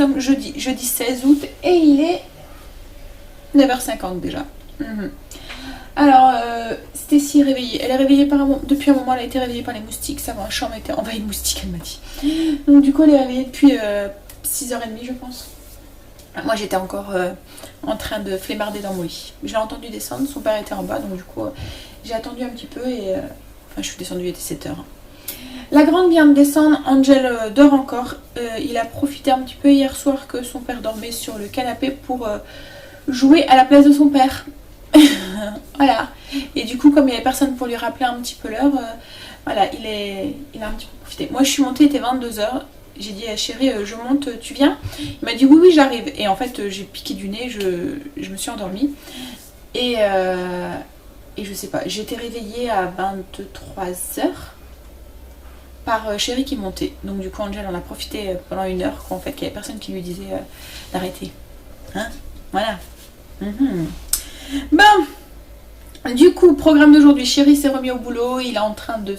sommes jeudi 16 août et il est 9h50 déjà. Alors, Stacy est réveillée. Elle est réveillée depuis un moment, elle a été réveillée par les moustiques. Sa chambre était envahie de moustiques, elle m'a dit. Donc du coup, elle est réveillée depuis 6h30, je pense. Moi, j'étais encore en train de flemmarder dans mon lit. Je l'ai entendu descendre, son père était en bas, donc du coup, j'ai attendu un petit peu et... Enfin, je suis descendue, il était 7h. La grande vient de descendre, Angel dort encore. Il a profité un petit peu hier soir que son père dormait sur le canapé pour jouer à la place de son père. Voilà. Et du coup, comme il n'y avait personne pour lui rappeler un petit peu l'heure, voilà, il a un petit peu profité. Moi, je suis montée, il était 22h. J'ai dit à chérie, je monte, tu viens? Il m'a dit oui, j'arrive. Et en fait, j'ai piqué du nez, je me suis endormie. Et je sais pas, j'ai été réveillée à 23h par chérie qui montait. Donc du coup, Angel en a profité pendant 1 heure, qu'en fait, qu'il n'y avait personne qui lui disait d'arrêter. Hein? Voilà. Bon, du coup, programme d'aujourd'hui, chérie s'est remis au boulot, il est en train de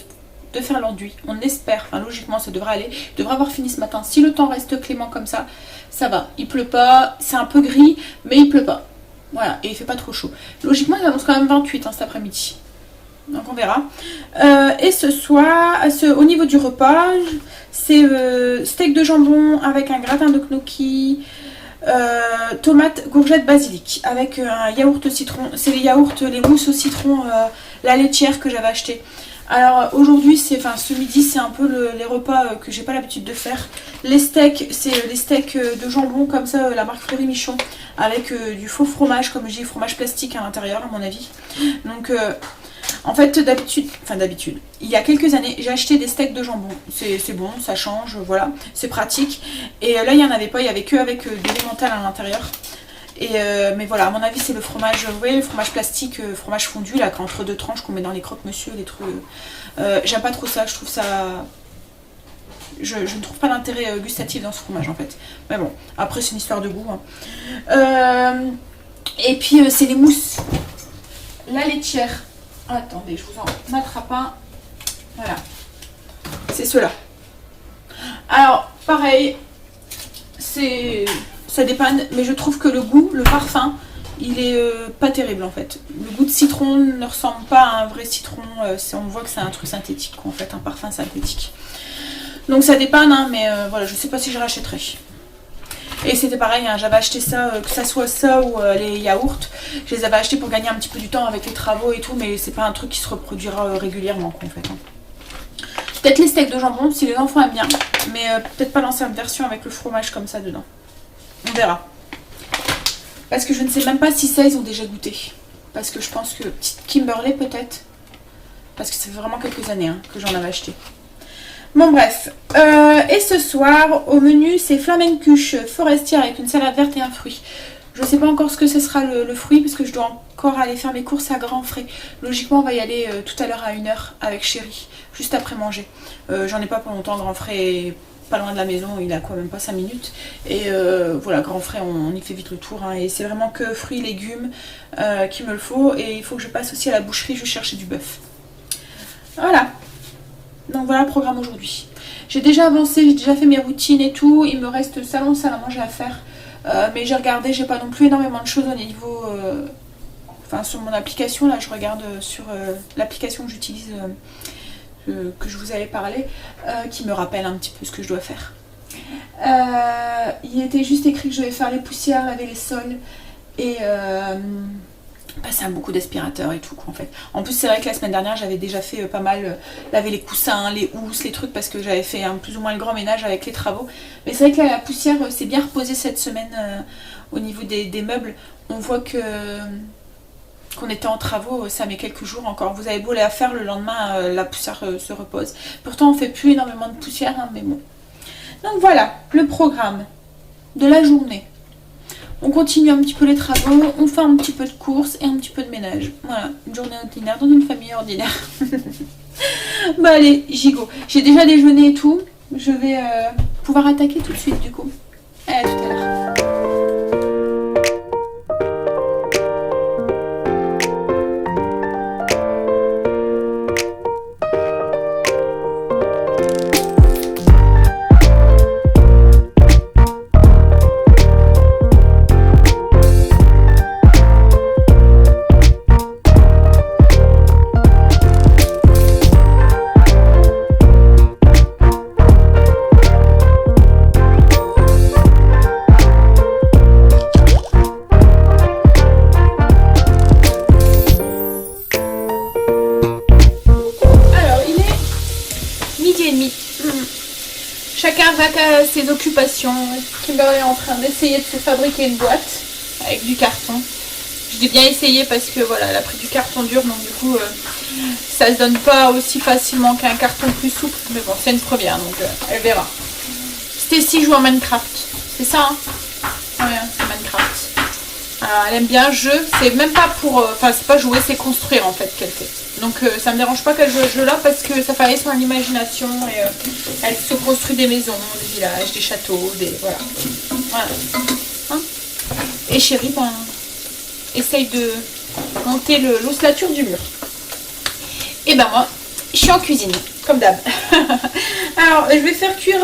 faire l'enduit. On espère, enfin logiquement ça devrait aller. Il devrait avoir fini ce matin. Si le temps reste clément comme ça, ça va. Il pleut pas, c'est un peu gris, mais il pleut pas. Voilà, et il fait pas trop chaud. Logiquement, il annonce quand même 28 cet après-midi. Donc on verra. Et ce soir, au niveau du repas, c'est steak de jambon avec un gratin de gnocchi, tomates, courgettes, basilic avec un yaourt citron. C'est les mousses au citron, la laitière que j'avais acheté. Alors aujourd'hui, ce midi, c'est un peu les repas que j'ai pas l'habitude de faire. Les steaks, c'est les steaks de jambon comme ça, la marque Fleury Michon, avec du faux fromage, comme je dis, fromage plastique à l'intérieur, à mon avis. Donc en fait, d'habitude, il y a quelques années, j'ai acheté des steaks de jambon. C'est bon, ça change, voilà, c'est pratique. Et là, il n'y en avait pas, il n'y avait que avec de l'emmental à l'intérieur. Mais voilà, à mon avis, c'est le fromage, vous voyez, le fromage plastique, fromage fondu, là, entre deux tranches qu'on met dans les croque-monsieur, les trucs. J'aime pas trop ça, je trouve ça... Je ne trouve pas d'intérêt gustatif dans ce fromage, en fait. Mais bon, après, c'est une histoire de goût. Et puis, c'est les mousses. La laitière. Attendez, je vous en attrape un. Voilà. C'est ceux-là. Alors, pareil, ça dépanne, mais je trouve que le goût, le parfum, il est pas terrible en fait. Le goût de citron ne ressemble pas à un vrai citron. On voit que c'est un truc synthétique, en fait, un parfum synthétique. Donc ça dépanne, hein, mais voilà, je sais pas si je rachèterai. Et c'était pareil, hein, j'avais acheté ça, que ça soit ça ou les yaourts. Je les avais achetés pour gagner un petit peu du temps avec les travaux et tout, mais c'est pas un truc qui se reproduira régulièrement, en fait. Hein. Peut-être les steaks de jambon, si les enfants aiment bien, mais peut-être pas lancer une version avec le fromage comme ça dedans. On verra. Parce que je ne sais même pas si ça, ils ont déjà goûté. Parce que je pense que petite Kimberley, peut-être. Parce que ça fait vraiment quelques années hein, que j'en avais acheté. Bon bref, et ce soir au menu c'est flamencuche forestière avec une salade verte et un fruit. Je ne sais pas encore ce que ce sera le fruit parce que je dois encore aller faire mes courses à grands frais. Logiquement on va y aller tout à l'heure à 1h avec chérie, juste après manger. J'en ai pas pour longtemps, grand frais pas loin de la maison, il a quand même pas 5 minutes. Et voilà, grand frais on y fait vite le tour hein, et c'est vraiment que fruits, légumes qu'il me le faut. Et il faut que je passe aussi à la boucherie, je vais chercher du bœuf. Voilà. Donc voilà le programme aujourd'hui. J'ai déjà avancé, j'ai déjà fait mes routines et tout. Il me reste salon, salle à manger à faire. Mais j'ai regardé, j'ai pas non plus énormément de choses au niveau... Enfin sur mon application, là je regarde sur l'application que j'utilise, que je vous avais parlé, qui me rappelle un petit peu ce que je dois faire. Il était juste écrit que je vais faire les poussières, laver les sols et... passer à beaucoup d'aspirateurs et tout quoi, en fait. En plus c'est vrai que la semaine dernière j'avais déjà fait pas mal laver les coussins, les housses, les trucs parce que j'avais fait plus ou moins le grand ménage avec les travaux. Mais c'est vrai que là, la poussière s'est bien reposée cette semaine au niveau des meubles. On voit qu'on était en travaux, ça met quelques jours encore. Vous avez beau la faire le lendemain, la poussière se repose. Pourtant on fait plus énormément de poussière hein, mais bon. Donc voilà le programme de la journée. On continue un petit peu les travaux, on fait un petit peu de courses et un petit peu de ménage. Voilà, une journée ordinaire dans une famille ordinaire. Bah allez, gigot. J'ai déjà déjeuné et tout. Je vais pouvoir attaquer tout de suite du coup. Allez, à tout à l'heure. vaque à ses occupations. Kimberly est en train d'essayer de se fabriquer une boîte avec du carton. Je dis bien essayer parce que voilà, elle a pris du carton dur, donc du coup ça se donne pas aussi facilement qu'un carton plus souple. Mais bon, c'est une première, donc elle verra. Stacy joue en Minecraft, c'est ça hein? Ouais, c'est Minecraft. Alors, elle aime bien le jeu, c'est même pas pour... Enfin, c'est pas jouer, c'est construire en fait qu'elle fait. Donc ça me dérange pas qu'elle joue à ce jeu là parce que ça favorise son imagination et elle se construit des maisons, des villages, des châteaux, des... Voilà. Voilà. Hein, et Chérie, ben... essaye de monter l'ossature du mur. Et ben moi, je suis en cuisine, comme d'hab. Alors, je vais faire cuire,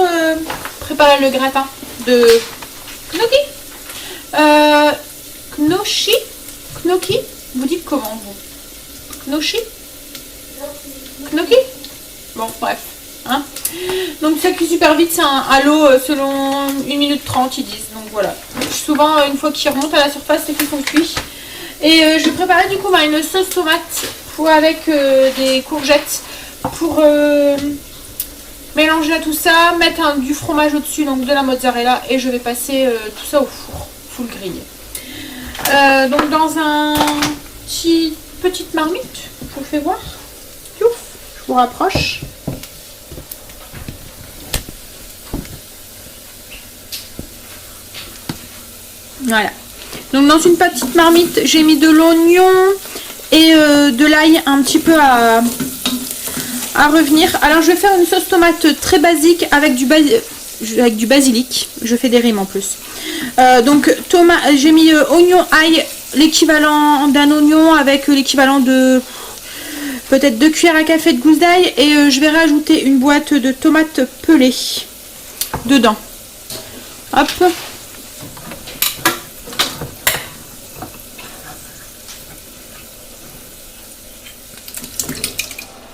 préparer le gratin de gnocchi. Gnocchi. Vous dites comment vous? Gnocchi? Gnocchi? Bon, bref. Hein, donc ça cuit super vite, c'est un à l'eau selon 1 minute 30 ils disent. Donc voilà. Souvent, une fois qu'il remonte à la surface, c'est qu'ils sont cuits. Et je vais préparer du coup une sauce tomate avec des courgettes pour mélanger à tout ça, mettre du fromage au-dessus, donc de la mozzarella, et je vais passer tout ça au four, full grille. Donc dans petite marmite, je vous fais voir. Ouf, je vous rapproche. Voilà. Donc dans une petite marmite, j'ai mis de l'oignon et de l'ail un petit peu à revenir. Alors je vais faire une sauce tomate très basique avec du basilic. Je fais des rimes en plus. Donc j'ai mis oignon, ail, l'équivalent d'un oignon avec l'équivalent de peut-être 2 cuillères à café de gousse d'ail. Et je vais rajouter une boîte de tomates pelées dedans. Hop.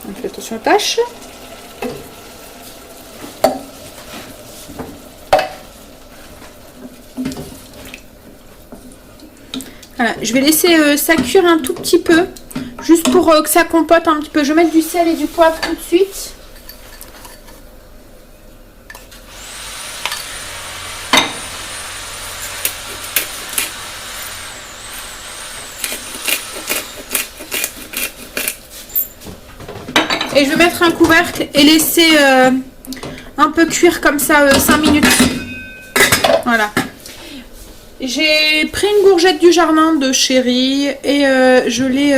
On fait attention aux tâches. Voilà, je vais laisser ça cuire un tout petit peu, juste pour que ça compote un petit peu. Je vais mettre du sel et du poivre tout de suite. Et je vais mettre un couvercle et laisser un peu cuire comme ça 5 minutes. Voilà. J'ai pris une courgette du jardin de Chérie et je l'ai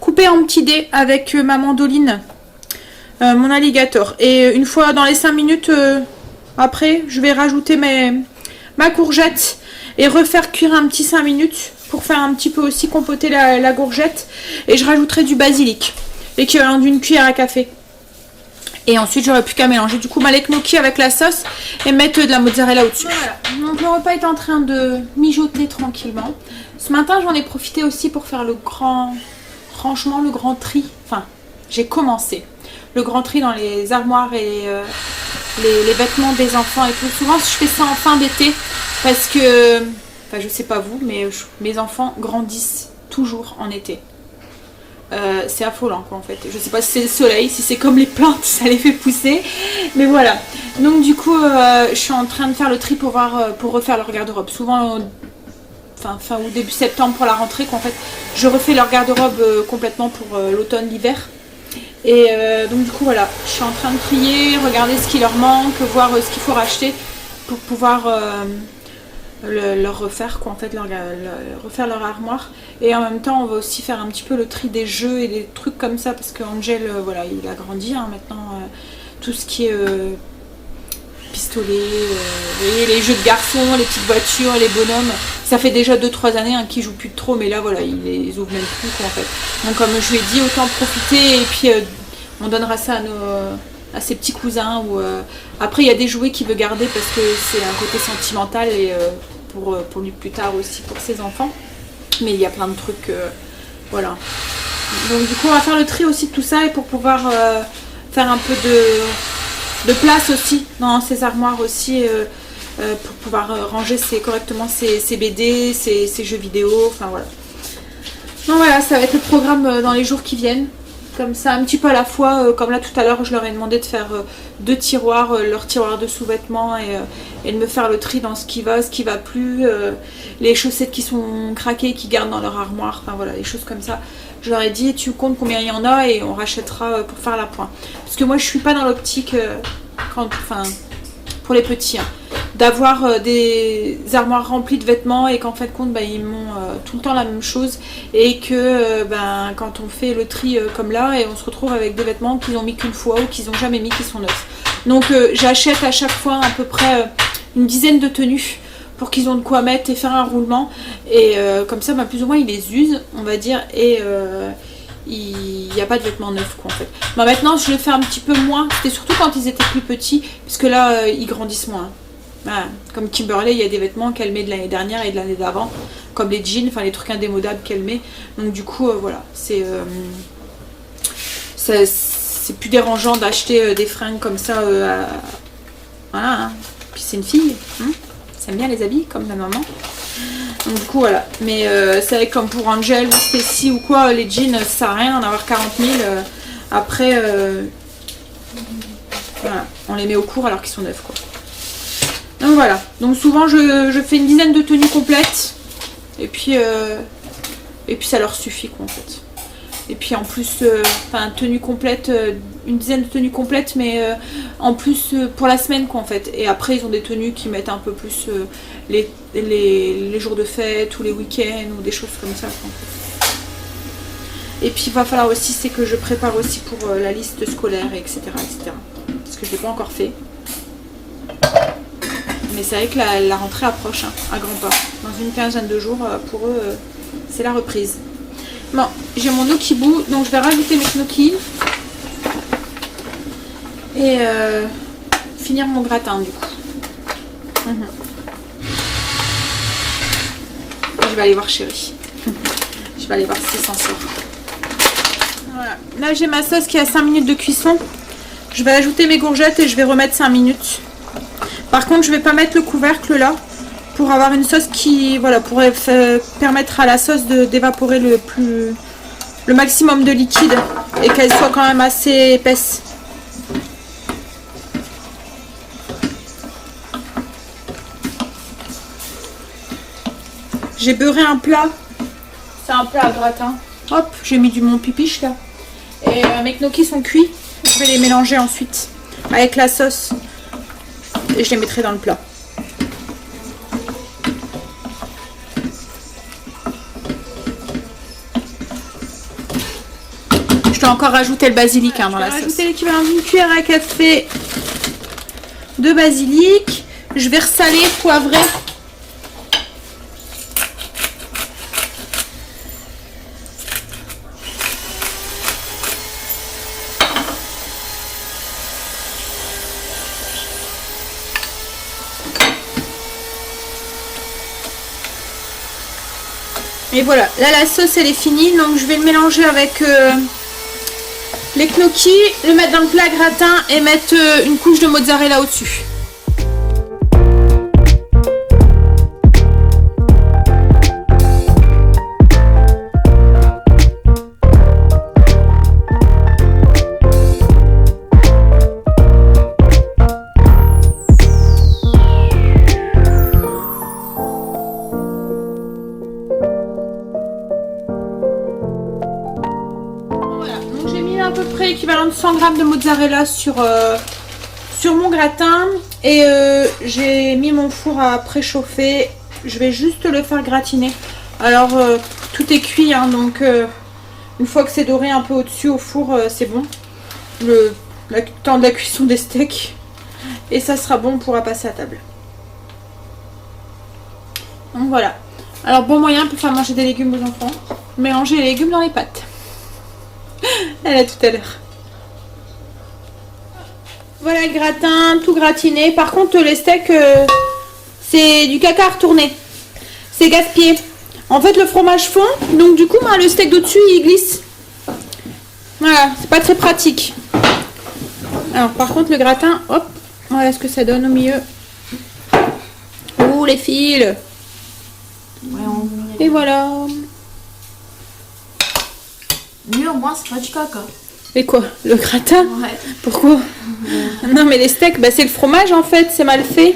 coupée en petits dés avec ma mandoline, mon alligator. Et une fois dans les 5 minutes après, je vais rajouter ma courgette et refaire cuire un petit 5 minutes pour faire un petit peu aussi compoter la courgette. Et je rajouterai du basilic, l'équivalent d'une cuillère à café. Et ensuite, j'aurais plus qu'à mélanger du coup les gnocchi avec la sauce et mettre de la mozzarella au-dessus. Voilà. Donc le repas est en train de mijoter tranquillement. Ce matin, j'en ai profité aussi pour faire le grand rangement, le grand tri. Enfin, j'ai commencé le grand tri dans les armoires et les vêtements des enfants et tout. Souvent, je fais ça en fin d'été parce que, enfin, je sais pas vous, mais mes enfants grandissent toujours en été. C'est affolant quoi en fait. Je sais pas si c'est le soleil, si c'est comme les plantes, ça les fait pousser. Mais voilà. Donc du coup, je suis en train de faire le tri pour refaire leur garde-robe. Souvent, fin ou début septembre pour la rentrée, qu'en fait, je refais leur garde-robe complètement pour l'automne, l'hiver. Et donc du coup voilà, je suis en train de trier, regarder ce qui leur manque, voir ce qu'il faut racheter pour pouvoir leur refaire quoi en fait, refaire leur armoire. Et en même temps on va aussi faire un petit peu le tri des jeux et des trucs comme ça parce que Angel voilà, il a grandi hein, maintenant, tout ce qui est pistolet, les jeux de garçons, les petites voitures, les bonhommes, ça fait déjà 2-3 années hein, qu'il joue plus trop, mais là voilà, il les ouvre même plus quoi en fait. Donc comme je lui ai dit, autant profiter et puis on donnera ça à ses petits cousins ou après il y a des jouets qu'il veut garder parce que c'est un côté sentimental et pour lui plus tard aussi pour ses enfants, mais il y a plein de trucs voilà. Donc du coup on va faire le tri aussi de tout ça et pour pouvoir faire un peu de place aussi dans ses armoires aussi pour pouvoir ranger correctement ses BD, ses jeux vidéo, enfin voilà. Donc voilà, ça va être le programme dans les jours qui viennent. comme ça, un petit peu à la fois, comme là tout à l'heure je leur ai demandé de faire 2 tiroirs, leur tiroir de sous-vêtements et de me faire le tri dans ce qui va plus, les chaussettes qui sont craquées, qui gardent dans leur armoire, enfin voilà, les choses comme ça. Je leur ai dit tu comptes combien il y en a et on rachètera pour faire la pointe. Parce que moi je suis pas dans l'optique, pour les petits, hein, d'avoir des armoires remplies de vêtements et qu'en fait compte ils m'ont tout le temps la même chose et que quand on fait le tri comme là et on se retrouve avec des vêtements qu'ils ont mis qu'une fois ou qu'ils ont jamais mis, qui sont neufs. Donc j'achète à chaque fois à peu près une dizaine de tenues pour qu'ils ont de quoi mettre et faire un roulement et comme ça plus ou moins ils les usent, on va dire, et il n'y a pas de vêtements neufs quoi en fait. Maintenant je le fais un petit peu moins, c'était surtout quand ils étaient plus petits parce que là ils grandissent moins. Voilà. Comme Kimberley, il y a des vêtements qu'elle met de l'année dernière et de l'année d'avant, comme les jeans, enfin les trucs indémodables qu'elle met. Donc du coup, voilà, c'est plus dérangeant d'acheter des fringues comme ça. Voilà, hein. Puis c'est une fille, hein, ça aime bien les habits, comme la maman. Donc du coup, voilà. Mais c'est vrai que comme pour Angel ou Stacy ou quoi, les jeans, ça sert à rien d'en avoir 40 000. Après, voilà, on les met au cours alors qu'ils sont neufs, quoi. Donc voilà, donc souvent je fais une dizaine de tenues complètes et puis ça leur suffit quoi en fait. Et puis en plus, tenue complète, une dizaine de tenues complètes mais en plus pour la semaine quoi en fait. Et après ils ont des tenues qui mettent un peu plus les jours de fête ou les week-ends ou des choses comme ça quoi, en fait. Et puis il va falloir aussi, c'est que je prépare aussi pour la liste scolaire etc. Parce que je ne l'ai pas encore fait. Mais c'est vrai que la rentrée approche, hein, à grands pas. Dans une quinzaine de jours, pour eux, c'est la reprise. Bon, j'ai mon Nokibu, donc je vais rajouter mes gnocchis. Et finir mon gratin, du coup. Je vais aller voir Chérie. Je vais aller voir si s'en sort. Voilà. Là, j'ai ma sauce qui a 5 minutes de cuisson. Je vais ajouter mes courgettes et je vais remettre 5 minutes. Par contre, je vais pas mettre le couvercle là pour avoir une sauce qui, voilà, pourrait permettre à la sauce d'évaporer le maximum de liquide et qu'elle soit quand même assez épaisse. J'ai beurré un plat, c'est un plat à gratin. Hop, j'ai mis du mon pipiche là. Et mes gnocchis sont cuits. Je vais les mélanger ensuite avec la sauce. Et je les mettrai dans le plat. Je dois encore rajouter le basilic dans la sauce. Je vais rajouter l'équivalent d'une cuillère à café de basilic. Je vais ressaler, poivrer. Et voilà, là la sauce elle est finie, donc je vais le mélanger avec les gnocchis, le mettre dans le plat gratin et mettre une couche de mozzarella au-dessus. À peu près équivalent de 100 g de mozzarella sur mon gratin et j'ai mis mon four à préchauffer. Je vais juste le faire gratiner. Alors tout est cuit hein, donc une fois que c'est doré un peu au-dessus au four c'est bon. Le temps de la cuisson des steaks et ça sera bon, on pourra passer à table. Donc voilà. Alors bon moyen pour faire manger des légumes aux enfants, mélanger les légumes dans les pâtes. Elle a tout à l'heure. Voilà le gratin, tout gratiné. Par contre, les steaks, c'est du caca à retourner. C'est gaspillé. En fait, le fromage fond, donc du coup, le steak d'au-dessus, il glisse. Voilà, c'est pas très pratique. Alors, par contre, le gratin, hop, voilà ce que ça donne au milieu. Oh, les fils. Et voilà. Mieux au moins, c'est pas du caca. Et quoi? Le gratin? Ouais. Pourquoi? Non mais les steaks, bah, c'est le fromage en fait, c'est mal fait.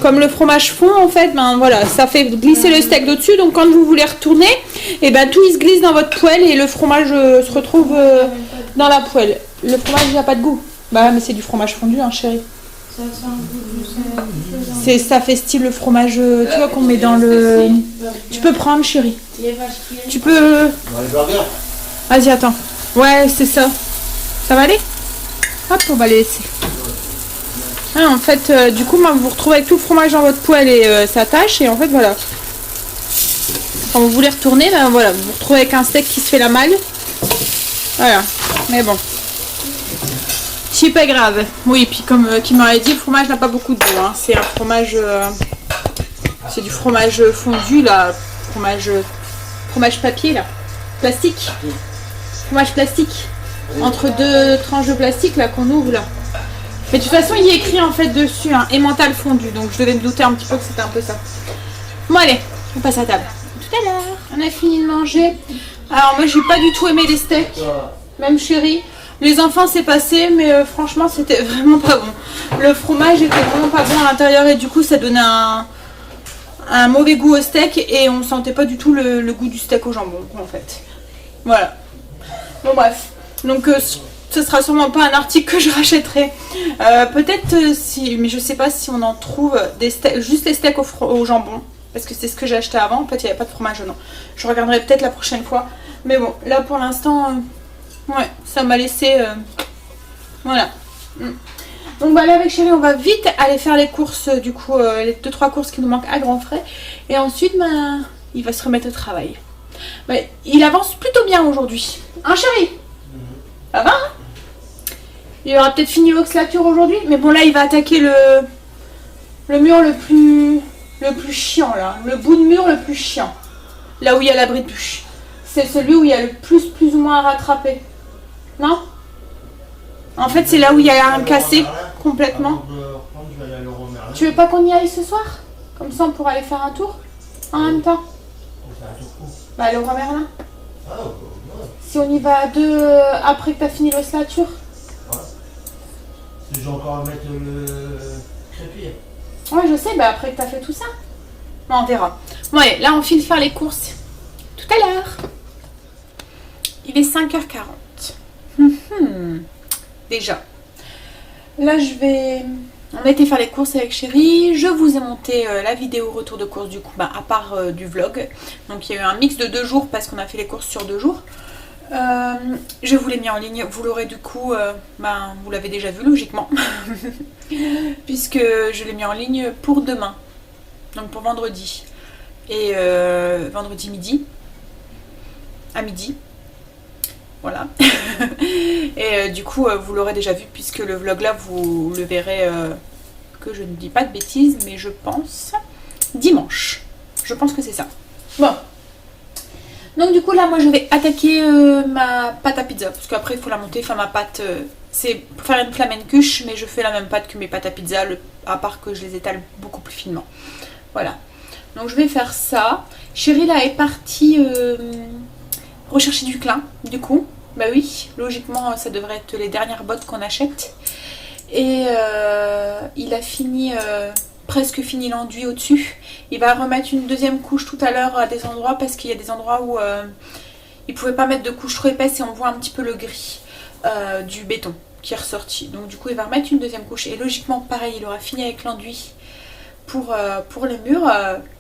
Comme le fromage fond en fait, ben voilà, ça fait glisser le steak d'au-dessus. Donc quand vous voulez retourner, et ben tout il se glisse dans votre poêle et le fromage se retrouve dans la poêle. Le fromage il n'a pas de goût. Bah mais c'est du fromage fondu hein chérie. Ça fait un goût de Ça fait style le fromage, tu vois qu'on met dans le... Tu peux prendre chérie. Les vaches qui viennent. Tu peux... Dans les burgers. Vas-y attends. Ouais c'est ça. Ça va aller? Hop on va les laisser. Ah, en fait, du coup, vous vous retrouvez avec tout le fromage dans votre poêle et ça tâche. Et en fait, voilà. Quand vous voulez retourner, ben voilà, vous vous retrouvez avec un steak qui se fait la malle. Voilà. Mais bon. C'est pas grave. Oui, puis comme qui m'aurait dit, le fromage n'a pas beaucoup de goût. Hein. C'est un fromage... c'est du fromage fondu, là. Fromage papier, là. Plastique. Fromage plastique. Entre deux tranches de plastique, là, qu'on ouvre, là. Mais de toute façon, il y a écrit en fait dessus, hein, emmental fondu. Donc je devais me douter un petit peu que c'était un peu ça. Bon allez, on passe à table. Tout à l'heure. On a fini de manger. Alors moi, j'ai pas du tout aimé les steaks. Même chérie. Les enfants, c'est passé, mais franchement, c'était vraiment pas bon. Le fromage était vraiment pas bon à l'intérieur et du coup, ça donnait un mauvais goût au steak et on sentait pas du tout le goût du steak au jambon, en fait. Voilà. Bon bref. Donc ce sera sûrement pas un article que je rachèterai. Peut-être si, mais je sais pas si on en trouve des steaks, juste les steaks au jambon, parce que c'est ce que j'ai acheté avant. En fait, il n'y avait pas de fromage, non. Je regarderai peut-être la prochaine fois. Mais bon, là pour l'instant, ouais, ça m'a laissé, voilà. Donc voilà, avec chérie, on va vite aller faire les courses, du coup, les 2-3 courses qui nous manquent à grands frais. Et ensuite, ben, il va se remettre au travail. Ouais, il avance plutôt bien aujourd'hui. Hein, chérie? Ça va, hein? Il aura peut-être fini l'oxlature aujourd'hui, mais bon là il va attaquer le mur le plus chiant là, le bout de mur le plus chiant, là où il y a l'abri de bûche. C'est celui où il y a le plus ou moins à rattraper. Non? En fait c'est là où il y a un cassé complètement. Tu veux pas qu'on y aille ce soir? Comme ça on pourra aller faire un tour en même temps. Bah aller au Roi Merlin. Si on y va à deux après que tu as fini l'oslature. Ouais. Si j'ai encore à mettre le trépied. Ouais, je sais, bah après que tu as fait tout ça. Bon, on verra. Bon, allez, là on file faire les courses tout à l'heure. Il est 5h40. Déjà. Là, on a été faire les courses avec chérie. Je vous ai monté la vidéo retour de course du coup, bah, à part du vlog. Donc il y a eu un mix de 2 jours parce qu'on a fait les courses sur 2 jours. Je vous l'ai mis en ligne, vous l'aurez du coup, ben, vous l'avez déjà vu logiquement, puisque je l'ai mis en ligne pour demain, donc pour vendredi, et vendredi midi, à midi, voilà, et du coup vous l'aurez déjà vu puisque le vlog là vous le verrez, que je ne dis pas de bêtises, mais je pense dimanche, je pense que c'est ça. Bon. Donc du coup là moi je vais attaquer ma pâte à pizza parce qu'après il faut la monter, enfin ma pâte c'est pour faire une flamencuche mais je fais la même pâte que mes pâtes à pizza à part que je les étale beaucoup plus finement. Voilà, donc je vais faire ça. Chérie là est partie rechercher du clin du coup, bah oui logiquement ça devrait être les dernières bottes qu'on achète et il a fini... presque fini l'enduit au-dessus. Il va remettre une deuxième couche tout à l'heure à des endroits parce qu'il y a des endroits où il pouvait pas mettre de couche trop épaisse et on voit un petit peu le gris du béton qui est ressorti. Donc du coup il va remettre une deuxième couche et logiquement pareil il aura fini avec l'enduit pour les murs,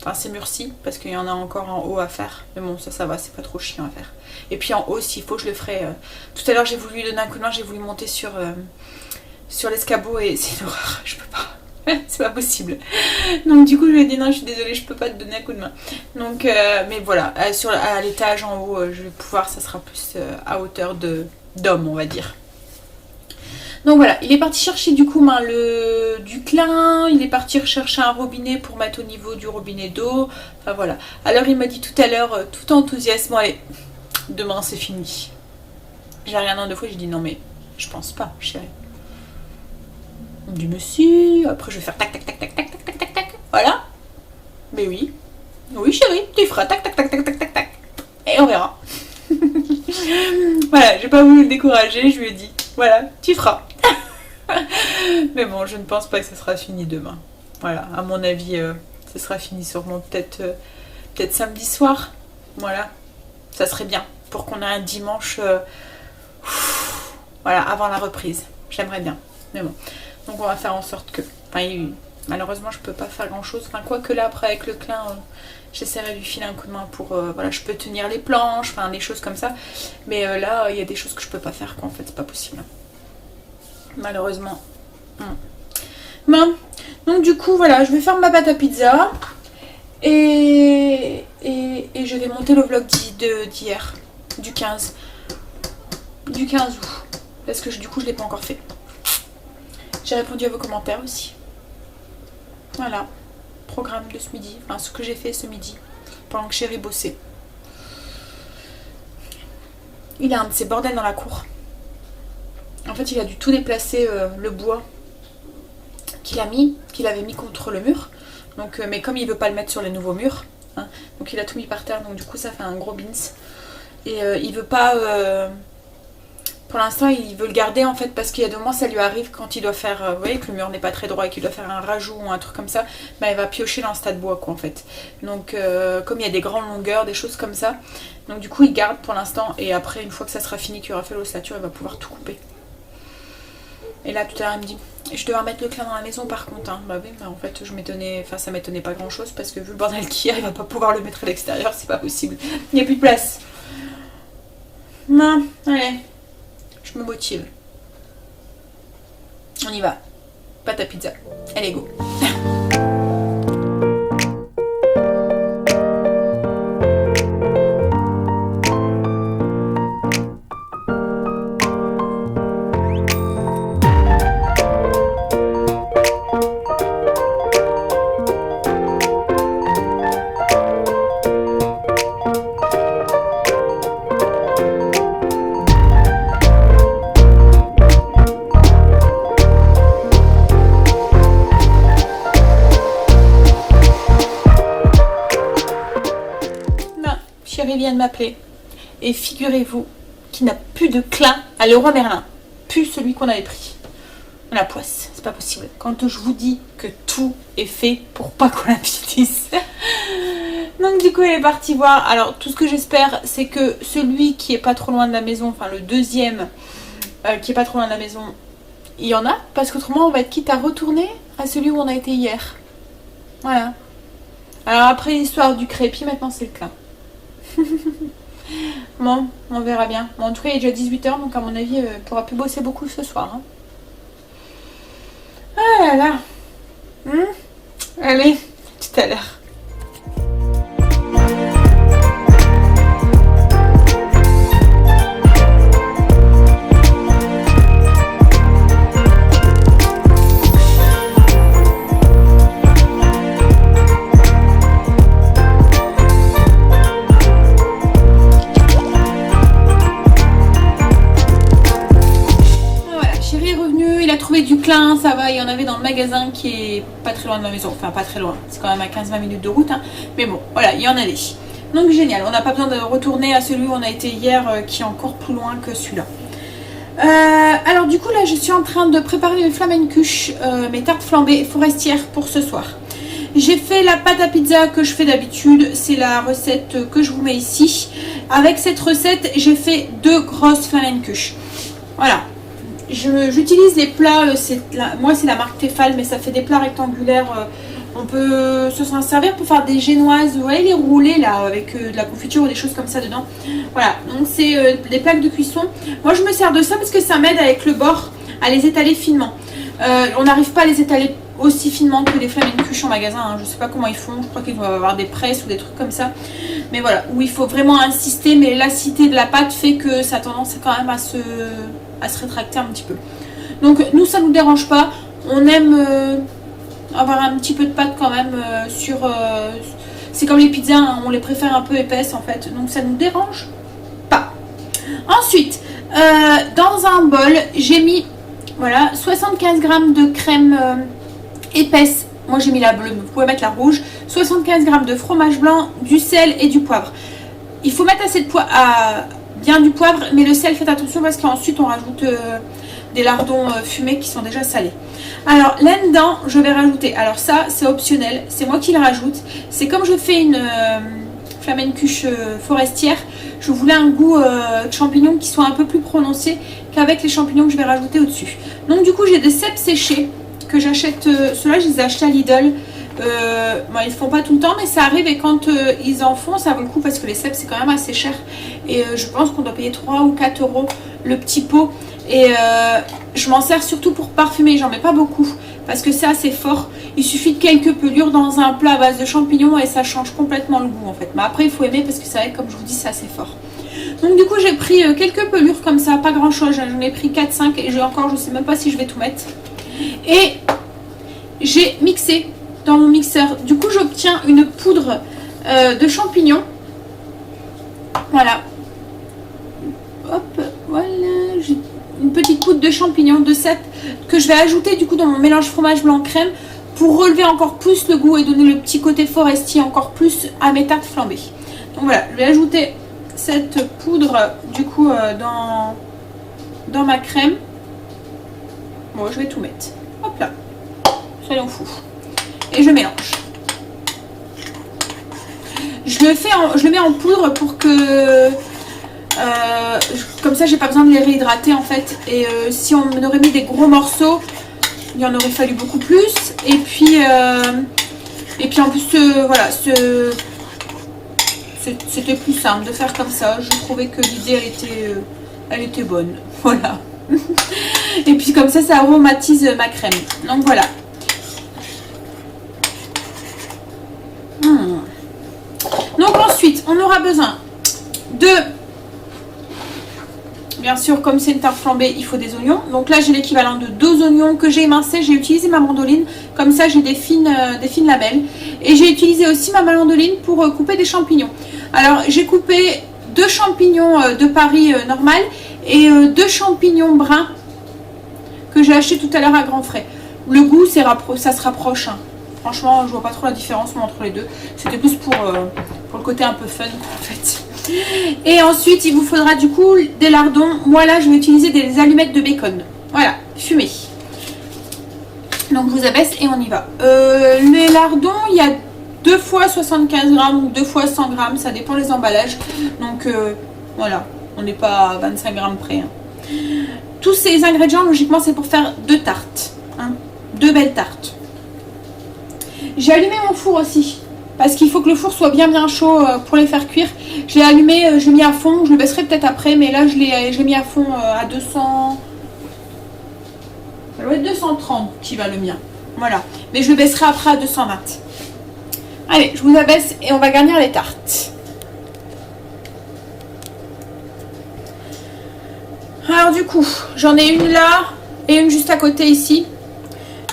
enfin ces murs-ci parce qu'il y en a encore en haut à faire. Mais bon ça va, c'est pas trop chiant à faire. Et puis en haut s'il faut je le ferai. Tout à l'heure j'ai voulu lui donner un coup de main, j'ai voulu monter sur l'escabeau et c'est une horreur, je peux pas. C'est pas possible. Donc du coup je lui ai dit non je suis désolée je peux pas te donner un coup de main. Donc mais voilà à l'étage en haut je vais pouvoir, ça sera plus à hauteur d'homme on va dire. Donc voilà, il est parti chercher du coup du clin, il est parti chercher un robinet pour mettre au niveau du robinet d'eau. Enfin voilà. Alors il m'a dit tout à l'heure tout enthousiasme, allez demain c'est fini. J'ai regardé en 2 fois, j'ai dit non mais je pense pas chérie. Du monsieur, après je vais faire tac tac tac tac tac tac tac tac tac, voilà. Mais oui, oui chérie, tu feras tac tac tac tac tac tac tac, et on verra. Voilà, j'ai pas voulu le décourager, je lui ai dit, voilà, tu feras. Mais bon, je ne pense pas que ça sera fini demain. Voilà, à mon avis, ça sera fini sûrement peut-être samedi soir. Voilà, ça serait bien pour qu'on ait un dimanche voilà, avant la reprise. J'aimerais bien. Mais bon, donc on va faire en sorte que... malheureusement, je peux pas faire grand-chose. Enfin, quoi que là, après, avec le clin, j'essaierai de lui filer un coup de main pour... voilà, je peux tenir les planches, enfin, des choses comme ça. Mais là, il y a des choses que je peux pas faire, quoi, en fait, c'est pas possible. Malheureusement. Bon, donc du coup, voilà, je vais faire ma pâte à pizza. Et je vais monter le vlog d'hier, du 15 août. Parce que du coup, je l'ai pas encore fait. J'ai répondu à vos commentaires aussi. Voilà, programme de ce midi, enfin ce que j'ai fait ce midi, pendant que Chéri bossait. Il a un de ces bordels dans la cour. En fait, il a dû tout déplacer, le bois qu'il avait mis contre le mur. Donc, mais comme il veut pas le mettre sur les nouveaux murs, hein, donc il a tout mis par terre, donc du coup ça fait un gros bins. Et il veut pas... pour l'instant, il veut le garder en fait parce qu'il y a des moments ça lui arrive quand il doit faire, vous voyez que le mur n'est pas très droit et qu'il doit faire un rajout ou un truc comme ça, bah, il va piocher dans ce tas de bois quoi en fait. Donc comme il y a des grandes longueurs, des choses comme ça, donc du coup il garde pour l'instant et après une fois que ça sera fini, qu'il aura fait l'ossature, il va pouvoir tout couper. Et là tout à l'heure il me dit, je devais remettre le clin dans la maison par contre, hein. Bah oui, bah en fait je m'étonnais, enfin ça m'étonnait pas grand chose parce que vu le bordel qu'il y a, il va pas pouvoir le mettre à l'extérieur, c'est pas possible, il n'y a plus de place. Non, allez. Je me motive. On y va. Pâte à pizza. Allez, go. Chéri vient de m'appeler et figurez-vous qu'il n'a plus de clin à Leroy Merlin, plus celui qu'on avait pris. La poisse, c'est pas possible. Quand je vous dis que tout est fait pour pas qu'on l'investisse. Donc du coup elle est partie voir. Alors tout ce que j'espère c'est que celui qui est pas trop loin de la maison, enfin le deuxième qui est pas trop loin de la maison, il y en a, parce qu'autrement on va être quitte à retourner à celui où on a été hier. Voilà. Alors après l'histoire du crépi, maintenant c'est le clin. Bon, on verra bien. Bon, en tout cas, il est déjà 18h, donc à mon avis, il pourra plus bosser beaucoup ce soir. Hein. Ah là là. Allez, tout à l'heure. Ça va, il y en avait dans le magasin qui est pas très loin de la maison, enfin pas très loin, c'est quand même à 15-20 minutes de route, hein. Mais bon, voilà, il y en avait. Donc génial, on n'a pas besoin de retourner à celui où on a été hier qui est encore plus loin que celui-là. Alors du coup là, je suis en train de préparer mes flamencuches, mes tartes flambées forestières pour ce soir. J'ai fait la pâte à pizza que je fais d'habitude, c'est la recette que je vous mets ici. Avec cette recette, j'ai fait 2 grosses flamencuches. Voilà. J'utilise les plats, moi c'est la marque Tefal, mais ça fait des plats rectangulaires. On peut s'en servir pour faire des génoises, vous voyez les roulés là, avec de la confiture ou des choses comme ça dedans. Voilà, donc c'est des plaques de cuisson. Moi je me sers de ça parce que ça m'aide avec le bord à les étaler finement. On n'arrive pas à les étaler aussi finement que des flamencuches en magasin, hein. Je sais pas comment ils font, je crois qu'ils doivent avoir des presses ou des trucs comme ça. Mais voilà, où il faut vraiment insister, mais l'acidité de la pâte fait que ça a tendance quand même à se rétracter un petit peu. Donc nous ça nous dérange pas, on aime avoir un petit peu de pâte quand même sur... c'est comme les pizzas, hein, on les préfère un peu épaisses en fait, donc ça nous dérange pas. Ensuite, dans un bol, j'ai mis voilà 75 g de crème épaisse. Moi j'ai mis la bleue, vous pouvez mettre la rouge. 75 g de fromage blanc, du sel et du poivre. Il faut mettre assez de bien du poivre, mais le sel, faites attention parce qu'ensuite on rajoute des lardons fumés qui sont déjà salés. Alors là-dedans, je vais rajouter, alors ça c'est optionnel, c'est moi qui le rajoute. C'est comme je fais une flamencuche forestière, je voulais un goût de champignons qui soit un peu plus prononcé qu'avec les champignons que je vais rajouter au-dessus. Donc du coup j'ai des cèpes séchés que j'achète, ceux-là je les ai achetés à Lidl. Bon, ils font pas tout le temps mais ça arrive et quand ils en font ça vaut le coup parce que les cèpes c'est quand même assez cher et je pense qu'on doit payer 3 ou 4 euros le petit pot et je m'en sers surtout pour parfumer, j'en mets pas beaucoup parce que c'est assez fort, il suffit de quelques pelures dans un plat à base de champignons et ça change complètement le goût en fait, mais après il faut aimer parce que c'est vrai comme je vous dis c'est assez fort. Donc du coup j'ai pris quelques pelures comme ça, pas grand chose, j'en ai pris 4-5 et j'ai encore, je sais même pas si je vais tout mettre et j'ai mixé dans mon mixeur. Du coup j'obtiens une poudre de champignons. Voilà. Hop, voilà. J'ai une petite poudre de champignons de cèpes que je vais ajouter du coup dans mon mélange fromage blanc crème pour relever encore plus le goût et donner le petit côté forestier encore plus à mes tartes flambées. Donc voilà, je vais ajouter cette poudre du coup dans ma crème. Bon, je vais tout mettre. Hop là. Soyons fous. Et je mélange. Je le mets en poudre pour que comme ça j'ai pas besoin de les réhydrater en fait et si on aurait mis des gros morceaux il y en aurait fallu beaucoup plus et puis en plus voilà c'était plus simple de faire comme ça. Je trouvais que l'idée elle était bonne, voilà. Et puis comme ça aromatise ma crème, donc voilà. Donc ensuite on aura besoin de, bien sûr comme c'est une tarte flambée il faut des oignons, donc là j'ai l'équivalent de 2 oignons que j'ai émincés, j'ai utilisé ma mandoline, comme ça j'ai des fines lamelles et j'ai utilisé aussi ma mandoline pour couper des champignons. Alors j'ai coupé 2 champignons de Paris normal et 2 champignons bruns que j'ai acheté tout à l'heure à Grand Frais. Le goût ça se rapproche hein. Franchement je vois pas trop la différence moi, entre les deux, c'était plus pour le côté un peu fun en fait. Et ensuite il vous faudra du coup des lardons. Moi là je vais utiliser des allumettes de bacon, voilà, fumées. Donc je vous abaisse et on y va. Les lardons il y a 2 fois 75 grammes ou 2 fois 100 grammes, ça dépend des emballages. Donc voilà, on n'est pas à 25 grammes près hein. Tous ces ingrédients logiquement c'est pour faire 2 tartes hein, 2 belles tartes. J'ai allumé mon four aussi parce qu'il faut que le four soit bien chaud pour les faire cuire. Je l'ai allumé, je l'ai mis à fond, je le baisserai peut-être après, mais là je l'ai mis à fond à 200. Ça doit être 230 qui va le mien. Voilà, mais je le baisserai après à 220. Allez, je vous abaisse et on va garnir les tartes. Alors du coup, j'en ai une là et une juste à côté ici.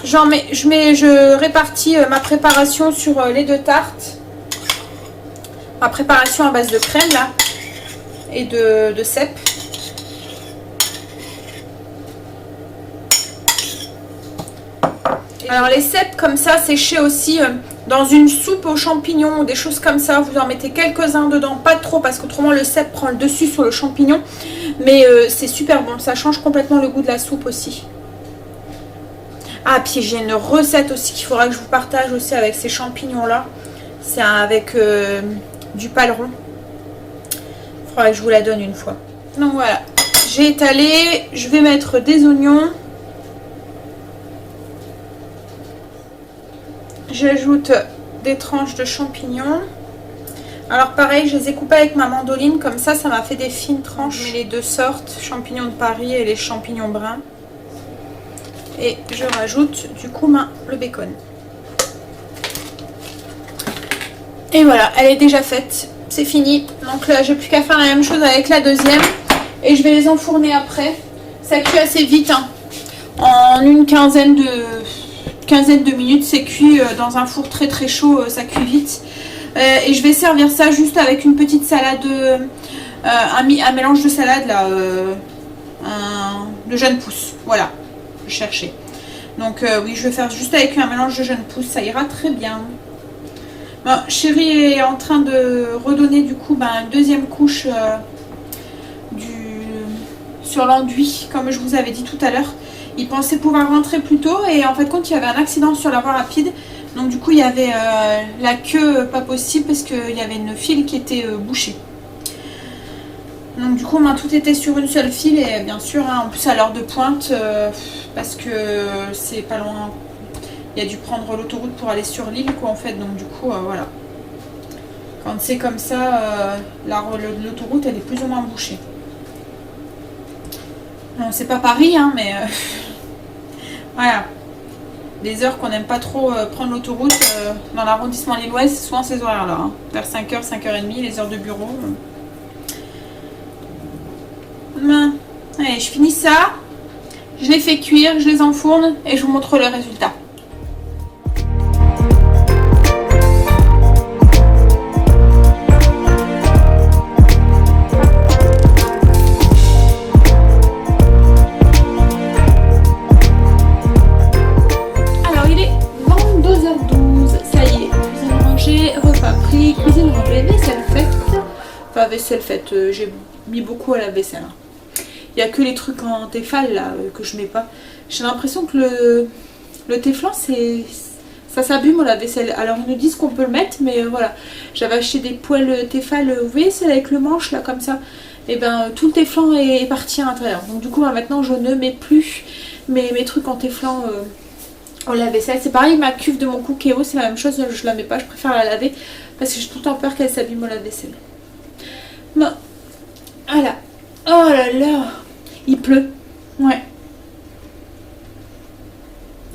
Je répartis ma préparation sur les 2 tartes. Ma préparation à base de crème là et de cèpes. Alors les cèpes comme ça séchés aussi dans une soupe aux champignons ou des choses comme ça, vous en mettez quelques-uns dedans, pas trop parce qu'autrement le cèpe prend le dessus sur le champignon, mais c'est super bon, ça change complètement le goût de la soupe aussi. Ah puis j'ai une recette aussi qu'il faudra que je vous partage aussi avec ces champignons là, c'est avec du paleron, il faudra que je vous la donne une fois. Donc voilà, j'ai étalé, je vais mettre des oignons. J'ajoute des tranches de champignons. Alors pareil, je les ai coupés avec ma mandoline, comme ça m'a fait des fines tranches. Je mets les 2 sortes, champignons de Paris et les champignons bruns. Et je rajoute du coup le bacon. Et voilà, elle est déjà faite, c'est fini. Donc là, j'ai plus qu'à faire la même chose avec la deuxième. Et je vais les enfourner après. Ça cuit assez vite, hein. En une quinzaine de minutes, c'est cuit dans un four très chaud, ça cuit vite. Et je vais servir ça juste avec une petite salade, un mélange de salade là, de jeunes pousses. Voilà, je cherchais. Donc oui, je vais faire juste avec un mélange de jeunes pousses, ça ira très bien. Bon, chérie est en train de redonner du coup une deuxième couche sur l'enduit, comme je vous avais dit tout à l'heure. Il pensait pouvoir rentrer plus tôt et en fait compte il y avait un accident sur la voie rapide. Donc du coup il y avait la queue pas possible parce qu'il y avait une file qui était bouchée. Donc du coup tout était sur une seule file et bien sûr en plus à l'heure de pointe parce que c'est pas loin. Il a dû prendre l'autoroute pour aller sur l'île quoi en fait. Donc du coup voilà. Quand c'est comme ça, l'autoroute elle est plus ou moins bouchée. Bon c'est pas Paris hein mais... Voilà, les heures qu'on n'aime pas trop prendre l'autoroute dans l'arrondissement lillois, c'est souvent ces horaires-là, hein. Vers 5h, 5h30, les heures de bureau. Allez, je finis ça, je les fais cuire, je les enfourne et je vous montre le résultat. Cuisine rangée, vaisselle faite. Enfin vaisselle faite, j'ai mis beaucoup à la vaisselle. Il n'y a que les trucs en téfal là que je mets pas. J'ai l'impression que le téflon ça s'abîme la vaisselle. Alors ils nous disent qu'on peut le mettre mais voilà. J'avais acheté des poêles téfal, vous voyez c'est avec le manche là comme ça. Et ben tout le téflon est parti à l'intérieur. Donc du coup maintenant je ne mets plus mes trucs en téflon la vaisselle. C'est pareil ma cuve de mon Cookéo, c'est la même chose, je la mets pas, je préfère la laver. Parce que j'ai tout le temps peur qu'elle s'abîme au lave-vaisselle. Bon. Voilà. Oh là là. Il pleut. Ouais.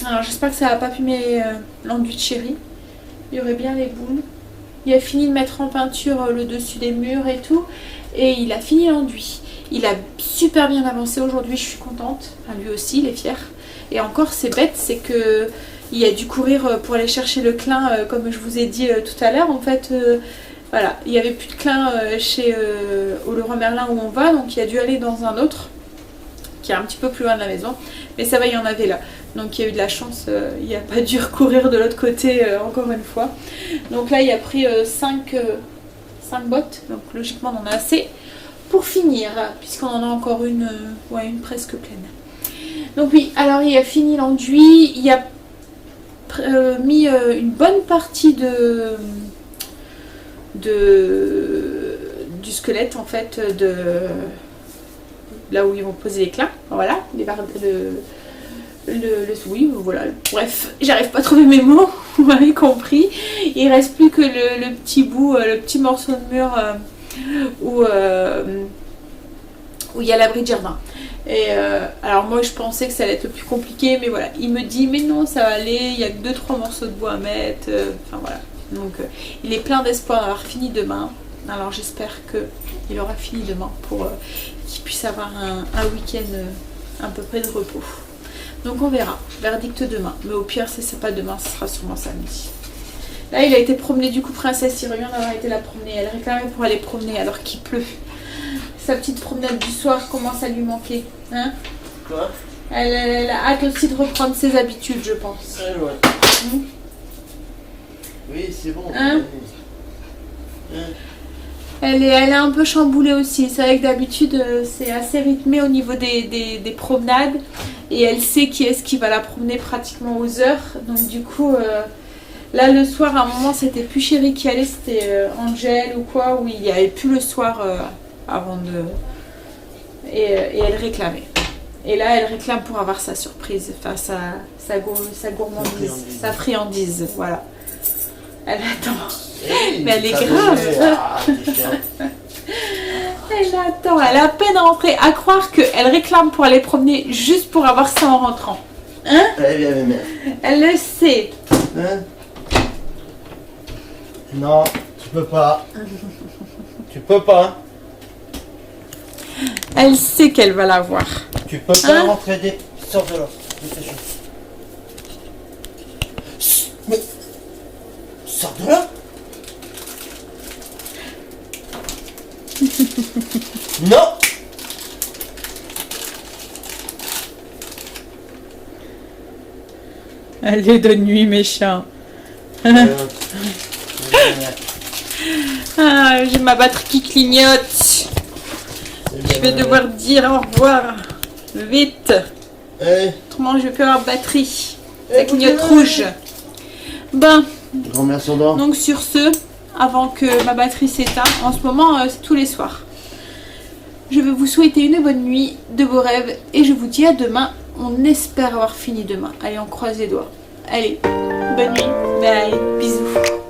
Alors j'espère que ça va pas pumer l'enduit de chéri. Il y aurait bien les boules. Il a fini de mettre en peinture le dessus des murs et tout. Et il a fini l'enduit. Il a super bien avancé aujourd'hui, je suis contente. Enfin, lui aussi, il est fier. Et encore c'est bête, c'est que... Il a dû courir pour aller chercher le clin, comme je vous ai dit tout à l'heure. En fait, voilà, il n'y avait plus de clin chez au Leroy Merlin où on va, donc il a dû aller dans un autre, qui est un petit peu plus loin de la maison. Mais ça va, il y en avait là. Donc il y a eu de la chance, il n'a pas dû recourir de l'autre côté encore une fois. Donc là, il a pris 5 bottes, donc logiquement on en a assez pour finir, puisqu'on en a encore une presque pleine. Donc oui, alors il a fini l'enduit, il a mis une bonne partie du squelette en fait de là où ils vont poser les clins, voilà, oui, voilà, bref, j'arrive pas à trouver mes mots, vous m'avez compris. Il reste plus que le petit bout, le petit morceau de mur où il y a l'abri de jardin. Et alors moi je pensais que ça allait être le plus compliqué, mais voilà, il me dit mais non ça va aller, il y a que 2-3 morceaux de bois à mettre, enfin voilà. Donc il est plein d'espoir d'avoir fini demain, alors j'espère qu'il aura fini demain pour qu'il puisse avoir un week-end à peu près de repos. Donc on verra, verdict demain, mais au pire si c'est pas demain, ce sera sûrement samedi. Là il a été promené du coup Princesse, il revient d'avoir été la promener, elle réclamait pour aller promener alors qu'il pleut. Sa petite promenade du soir commence à lui manquer. Hein? Quoi? Elle a hâte aussi de reprendre ses habitudes, je pense. Ouais. Oui, c'est bon. Hein? Elle est un peu chamboulée aussi. C'est vrai que d'habitude, c'est assez rythmé au niveau des promenades. Et elle sait qui est-ce qui va la promener pratiquement aux heures. Donc du coup, là le soir, à un moment, c'était plus Chéri qui allait, c'était Angèle ou quoi, où il n'y avait plus le soir... avant de... Et elle réclamait. Et là, elle réclame pour avoir sa surprise, enfin sa gourmandise, sa friandise, voilà. Elle attend. Hey, mais elle est grave. Elle attend, elle a à peine rentrée. À croire qu'elle réclame pour aller promener juste pour avoir ça en rentrant. Hein? Elle le sait. Hein? Non, tu peux pas. Tu peux pas. Elle sait qu'elle va l'avoir. Tu peux pas rentrer des... Sors de là. Mais... Sors de là. Non. Elle est de nuit, méchant. Ah, j'ai ma batterie qui clignote. vais devoir dire au revoir. Vite. Eh, Autrement, je vais plus avoir batterie. Eh, Ça clignote écoutez-le. rouge. Ben, grand-mère s'endort. donc sur ce, avant que ma batterie s'éteint, en ce moment, c'est tous les soirs. Je vais vous souhaiter une bonne nuit, de beaux rêves, et je vous dis à demain. On espère avoir fini demain. Allez, on croise les doigts. Allez, bonne nuit. Bye. Bisous.